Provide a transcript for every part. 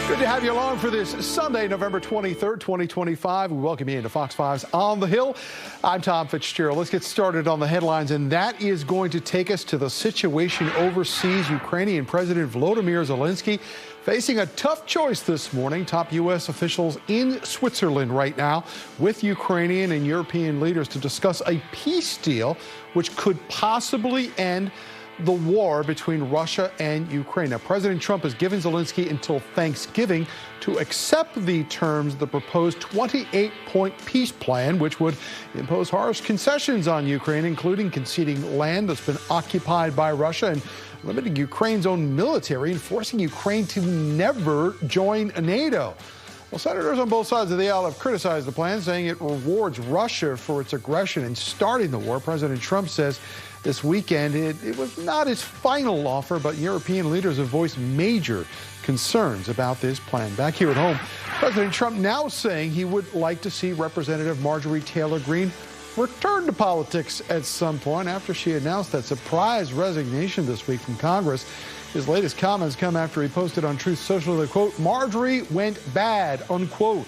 Good to have you along for this Sunday, November 23rd, 2025. We welcome you into Fox 5's On the Hill. I'm Tom Fitzgerald. Let's get started on the headlines, and that is going to take us to the situation overseas. Ukrainian President Volodymyr Zelensky facing a tough choice this morning. Top U.S. officials in Switzerland right now with Ukrainian and European leaders to discuss a peace deal which could possibly end the war between Russia and Ukraine. Now, President Trump has given Zelensky until Thanksgiving to accept the terms of the proposed 28-point peace plan, which would impose harsh concessions on Ukraine, including conceding land that's been occupied by Russia and limiting Ukraine's own military and forcing Ukraine to never join NATO. Well, senators on both sides of the aisle have criticized the plan, saying it rewards Russia for its aggression in starting the war. President Trump says this weekend it was not his final offer, but European leaders have voiced major concerns about this plan. Back here at home, President Trump now saying he would like to see Representative Marjorie Taylor Greene return to politics at some point after she announced that surprise resignation this week from Congress. His latest comments come after he posted on Truth Social that, quote, Marjorie went bad, unquote.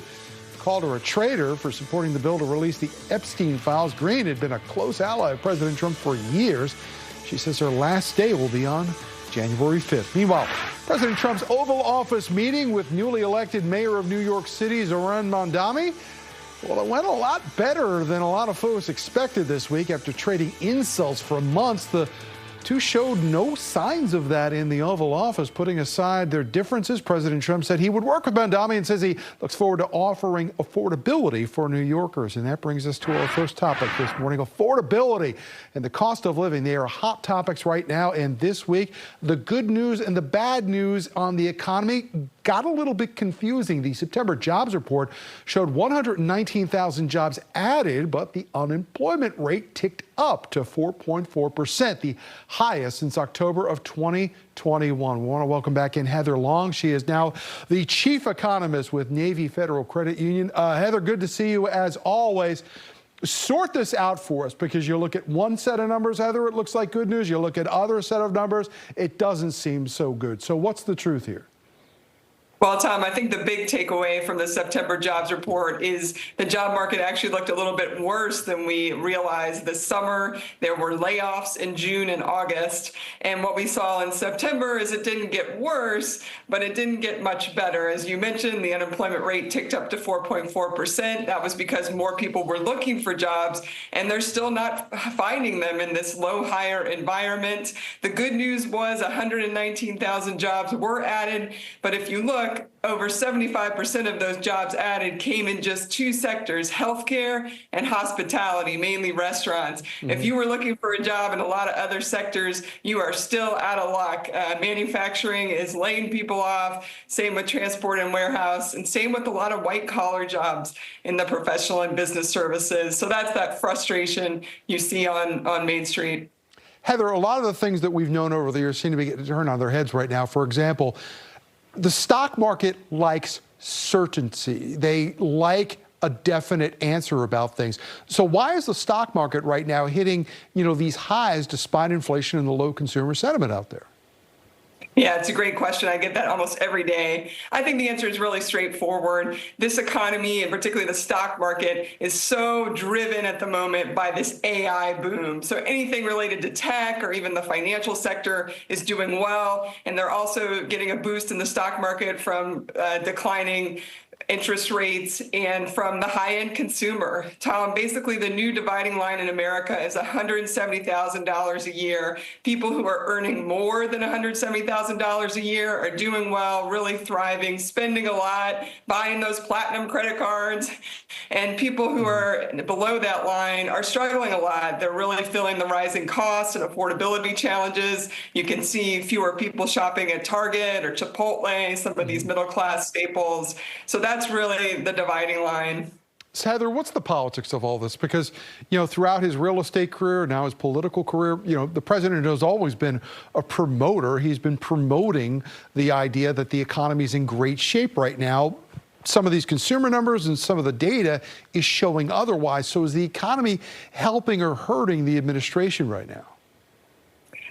Called her a traitor for supporting the bill to release the Epstein files. Greene had been a close ally of President Trump for years. She says her last day will be on January 5th. Meanwhile, President Trump's Oval Office meeting with newly elected mayor of New York City, Zohran Mamdani, well, it went a lot better than a lot of folks expected this week. After trading insults for months, the two showed no signs of that in the Oval Office. Putting aside their differences, President Trump said he would work with Mamdani and says he looks forward to offering affordability for New Yorkers. And that brings us to our first topic this morning, affordability and the cost of living. They are hot topics right now. And this week, the good news and the bad news on the economy got a little bit confusing. The September jobs report showed 119,000 jobs added, but the unemployment rate ticked up to 4.4%, the highest since October of 2021. We want to welcome back in Heather Long. She is now the chief economist with Navy Federal Credit Union. Heather, good to see you as always. Sort this out for us, because you look at one set of numbers, Heather, it looks like good news. You look at other set of numbers, it doesn't seem so good. So what's the truth here? Well, Tom, I think the big takeaway from the September jobs report is the job market actually looked a little bit worse than we realized this summer. There were layoffs in June and August. And what we saw in September is it didn't get worse, but it didn't get much better. As you mentioned, the unemployment rate ticked up to 4.4%. That was because more people were looking for jobs, and they're still not finding them in this low hire environment. The good news was 119,000 jobs were added, but if you look, over 75% of those jobs added came in just two sectors, healthcare and hospitality, mainly restaurants. If you were looking for a job in a lot of other sectors, you are still out of luck. Manufacturing is laying people off, same with transport and warehouse, and same with a lot of white-collar jobs in the professional and business services. So that's that frustration you see on Main Street. Heather, a lot of the things that we've known over the years seem to be getting turned on their heads right now. For example, the stock market likes certainty. They like a definite answer about things. So why is the stock market right now hitting, these highs despite inflation and the low consumer sentiment out there? Yeah, it's a great question. I get that almost every day. I think the answer is really straightforward. This economy, and particularly the stock market, is so driven at the moment by this AI boom. So anything related to tech or even the financial sector is doing well. And they're also getting a boost in the stock market from declining interest rates and from the high-end consumer. Tom, basically the new dividing line in America is $170,000 a year. People who are earning more than $170,000 a year are doing well, really thriving, spending a lot, buying those platinum credit cards. And people who are below that line are struggling a lot. They're really feeling the rising costs and affordability challenges. You can see fewer people shopping at Target or Chipotle, some of these middle-class staples. So that's really the dividing line. So Heather, what's the politics of all this? Because, throughout his real estate career, now his political career, the president has always been a promoter. He's been promoting the idea that the economy is in great shape right now. Some of these consumer numbers and some of the data is showing otherwise. So is the economy helping or hurting the administration right now?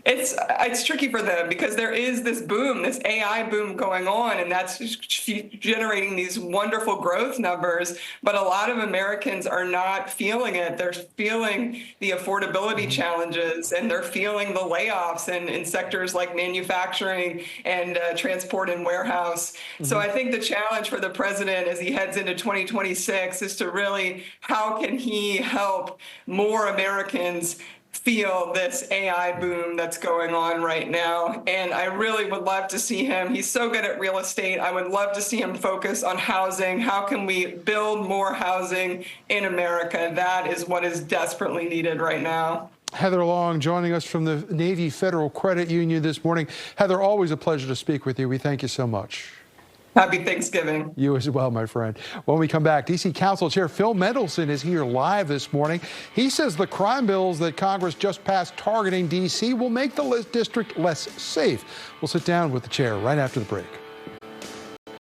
It's tricky for them because there is this boom, this AI boom going on, and that's generating these wonderful growth numbers. But a lot of Americans are not feeling it. They're feeling the affordability challenges, and they're feeling the layoffs in sectors like manufacturing and transport and warehouse. So I think the challenge for the president as he heads into 2026 is to really, how can he help more Americans feel this AI boom that's going on right now. And I really would love to see him. He's so good at real estate. I would love to see him focus on housing. How can we build more housing in America? That is what is desperately needed right now. Heather Long joining us from the Navy Federal Credit Union this morning. Heather, always a pleasure to speak with you. We thank you so much. Happy Thanksgiving. You as well, my friend. When we come back, D.C. Council Chair Phil Mendelson is here live this morning. He says the crime bills that Congress just passed targeting D.C. will make the district less safe. We'll sit down with the chair right after the break.